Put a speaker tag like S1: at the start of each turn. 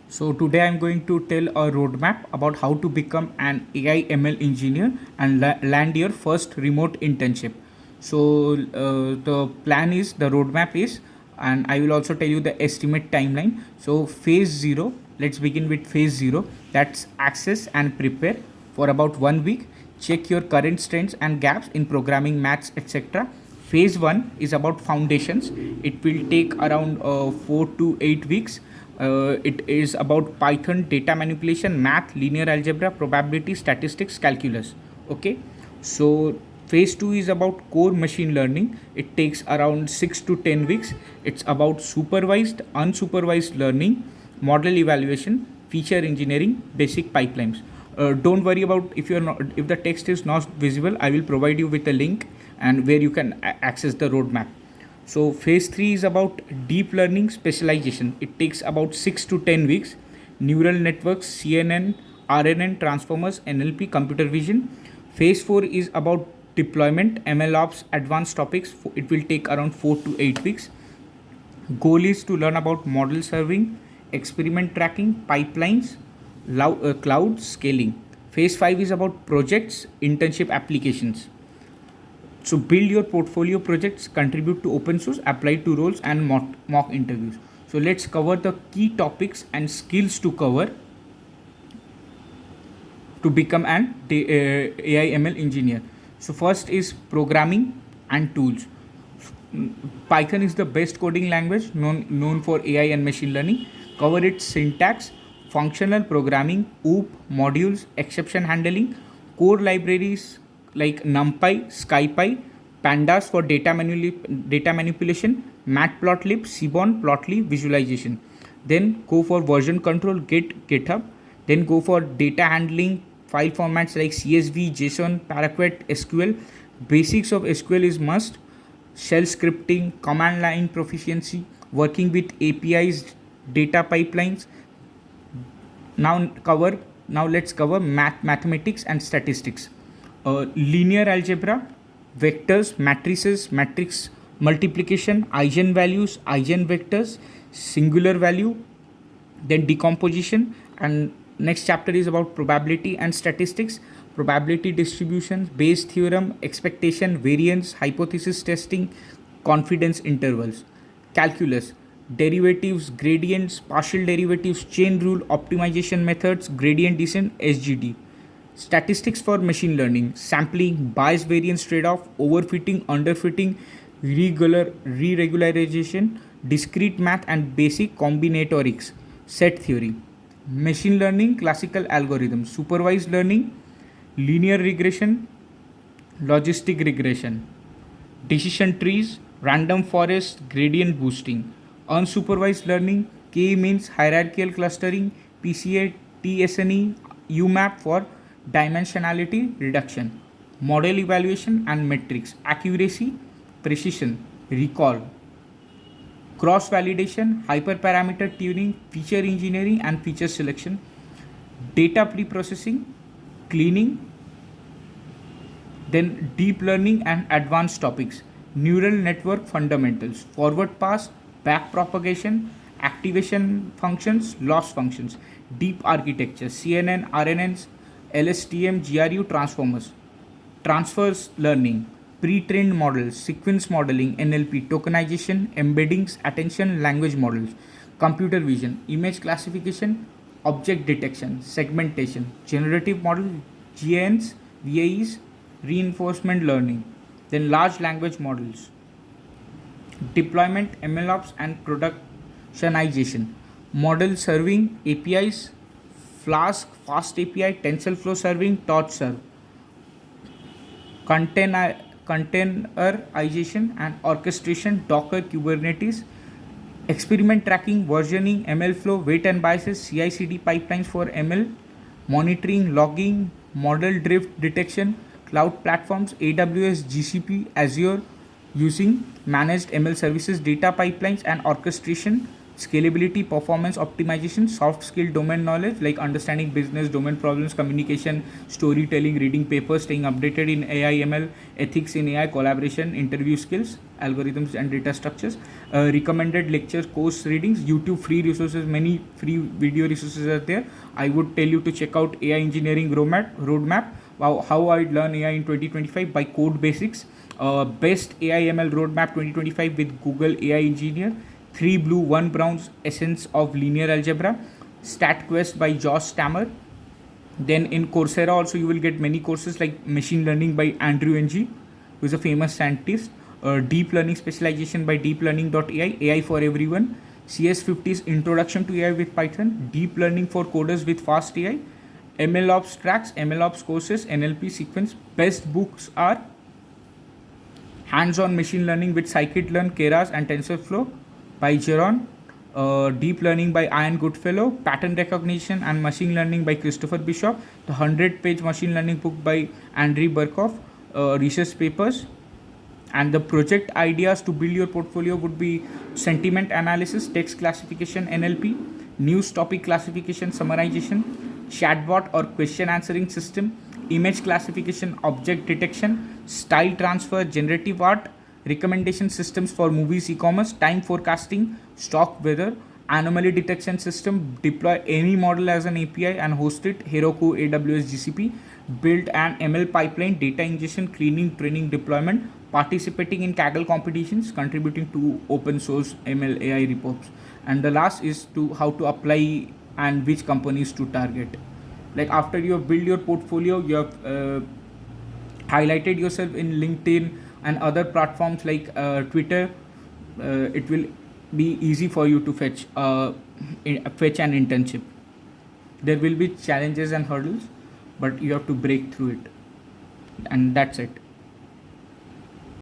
S1: So today I'm going to tell a roadmap about how to become an AI ML engineer and land your first remote internship. So the plan is, the roadmap is, and I will also tell you the estimate timeline. So phase 0, let's begin with phase 0. That's access and prepare for about 1 week. Check your current strengths and gaps in programming, maths, etc. Phase 1 is about foundations. It will take around 4 to 8 weeks. It is about Python, data manipulation, math, linear algebra, probability, statistics, calculus. Okay, so phase 2 is about core machine learning. It takes around 6 to 10 weeks. It's about supervised, unsupervised learning, model evaluation, feature engineering, basic pipelines. Don't worry about if the text is not visible. I will provide you with a link and where you can access the roadmap. So phase 3 is about deep learning specialization. It takes about 6 to 10 weeks. Neural networks, CNN, RNN, transformers, NLP, computer vision. Phase 4 is about deployment, ML ops, advanced topics. It will take around 4 to 8 weeks. Goal is to learn about model serving, experiment tracking, pipelines, cloud scaling. Phase 5 is about projects, internship applications. So build your portfolio projects, contribute to open source, apply to roles and mock interviews. So let's cover the key topics and skills to cover to become an AI ML engineer. So first is programming and tools. Python is the best coding language known for AI and machine learning. Cover its syntax, functional programming, OOP, modules, exception handling, core libraries like NumPy, SkyPy, Pandas for data manipulation, Matplotlib, Seaborn, Plotly, visualization. Then go for version control, Git, GitHub. Then go for data handling, file formats like CSV, JSON, Paraquet, SQL. Basics of SQL is must. Shell scripting, command line proficiency, working with APIs, data pipelines. Now let's cover mathematics and statistics. Linear algebra, vectors, matrices, matrix multiplication, eigenvalues, eigenvectors, singular value, then decomposition. And next chapter is about probability and statistics, probability distributions, Bayes theorem, expectation, variance, hypothesis testing, confidence intervals. Calculus, derivatives, gradients, partial derivatives, chain rule, optimization methods, gradient descent, SGD. Statistics for machine learning, sampling, bias variance trade-off, overfitting, underfitting, re-regularization, discrete math and basic combinatorics. Set theory. Machine learning, classical algorithms, supervised learning, linear regression, logistic regression, decision trees, random forest, gradient boosting, unsupervised learning, K-means, hierarchical clustering, PCA, TSNE, UMAP for dimensionality reduction, model evaluation and metrics, accuracy, precision, recall, cross validation, hyperparameter tuning, feature engineering and feature selection, data pre-processing, cleaning, then deep learning and advanced topics, neural network fundamentals, forward pass, back propagation, activation functions, loss functions, deep architecture, CNN, RNNs, LSTM, GRU, transformers, transfers learning, pre-trained models, sequence modeling, NLP, tokenization, embeddings, attention language models, computer vision, image classification, object detection, segmentation, generative model, GANs, VAEs, reinforcement learning, then large language models, deployment, MLOps and productionization, model serving, APIs, Flask, Fast API, TensorFlow serving, Torch serve, containerization and orchestration, Docker, Kubernetes, experiment tracking, versioning, ML flow, weight and biases, CI/CD pipelines for ML, monitoring, logging, model drift detection, cloud platforms, AWS, GCP, Azure, using managed ML services, data pipelines and orchestration, scalability, performance optimization, soft skill, domain knowledge like understanding business, domain problems, communication, storytelling, reading papers, staying updated in AI, ML, ethics in AI, collaboration, interview skills, algorithms and data structures. Recommended lectures, course readings, YouTube free resources, many free video resources are there. I would tell you to check out AI engineering roadmap. How I learn AI in 2025 by Code Basics. Best AI ML roadmap 2025 with Google AI Engineer. 3 Blue, 1 Brown's Essence of Linear Algebra. StatQuest by Josh Stammer. Then in Coursera also you will get many courses like Machine Learning by Andrew Ng, who is a famous scientist. Deep Learning Specialization by deeplearning.ai, AI for everyone. CS50's Introduction to AI with Python. Deep Learning for Coders with Fast AI. MLOps tracks, MLOps courses, NLP sequence. Best books are Hands-on Machine Learning with Scikit-learn, Keras and TensorFlow by Jeron. Deep Learning by Ian Goodfellow. Pattern Recognition and Machine Learning by Christopher Bishop. The 100-page Machine Learning book by Andrei Burkov. Research papers. And the project ideas to build your portfolio would be sentiment analysis, text classification, NLP, news topic classification, summarization, chatbot or question answering system, image classification, object detection, style transfer, generative art, recommendation systems for movies, e-commerce, time forecasting, stock weather, anomaly detection system, deploy any model as an API and host it, Heroku, AWS, GCP, build an ML pipeline, data ingestion, cleaning, training, deployment, participating in Kaggle competitions, contributing to open source ML AI reports. And the last is to how to apply and which companies to target. Like after you have built your portfolio, you have highlighted yourself in LinkedIn and other platforms like Twitter. It will be easy for you to fetch an internship. There will be challenges and hurdles, but you have to break through it, and that's it.